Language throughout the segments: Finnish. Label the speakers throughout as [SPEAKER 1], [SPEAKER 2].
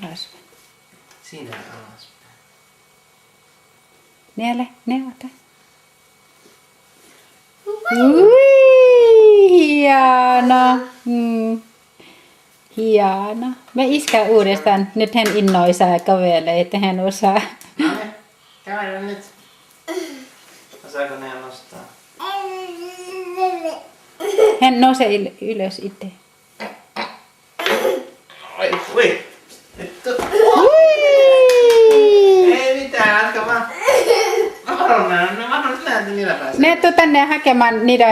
[SPEAKER 1] alaspäin.
[SPEAKER 2] Siinä alaspäin.
[SPEAKER 1] Ne ota. Ui, hieno. Hieno. Me iskä uudestaan. Nyt hän innoisaa kävelee, että hän osaa.
[SPEAKER 2] No niin, kävele nyt. Osaako ne nostaa?
[SPEAKER 1] Hän nousee ylös itse.
[SPEAKER 2] Ui! Nyt ei mitään, jatka vaan. Mä haluan nähdä niillä pääsee.
[SPEAKER 1] Ne tuu tänne hakemaan niitä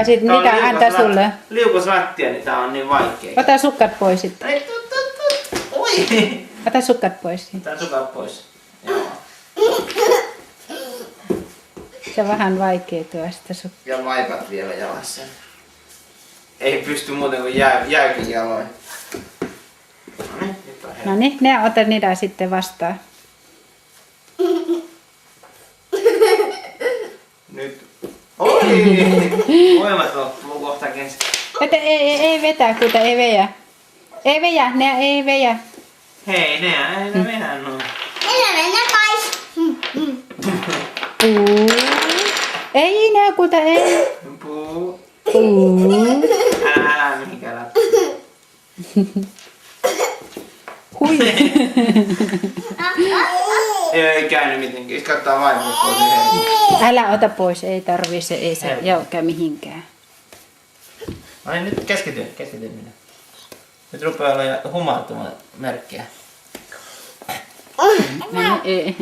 [SPEAKER 1] antaa sulle.
[SPEAKER 2] Liukosrattia, niin tää on niin vaikea.
[SPEAKER 1] Ota sukkat pois sitten.
[SPEAKER 2] Ei, ui!
[SPEAKER 1] Ota sukkat pois.
[SPEAKER 2] Tää sukat pois. Joo.
[SPEAKER 1] Se on vähän vaikea tuosta sukkaa.
[SPEAKER 2] Ja vaipat vielä jalassa. Ei pysty muuten kuin jäykin jaloin. Noniin, nyt on helppo.
[SPEAKER 1] No niin, ne ota niitä sitten vastaan.
[SPEAKER 2] Nyt. Oi! Voimat loppuu kohta kesken.
[SPEAKER 1] Että ei vetää, kuta ei veä. Ei veä, ne ei veä.
[SPEAKER 2] Hei, ne vedä noin.
[SPEAKER 1] Puu. Ei ne kuta ei.
[SPEAKER 2] Puu.
[SPEAKER 1] Puu.
[SPEAKER 2] Älä mihinkään läpi.
[SPEAKER 1] Hui.
[SPEAKER 2] Ei käynyt mitenkään. Katsotaan vaivua pois.
[SPEAKER 1] Älä ota pois, ei tarvii se, ei se käy mihinkään.
[SPEAKER 2] Ai nyt keskity minä. Nyt rupeaa olla humaltumaan merkkejä.
[SPEAKER 1] Ei.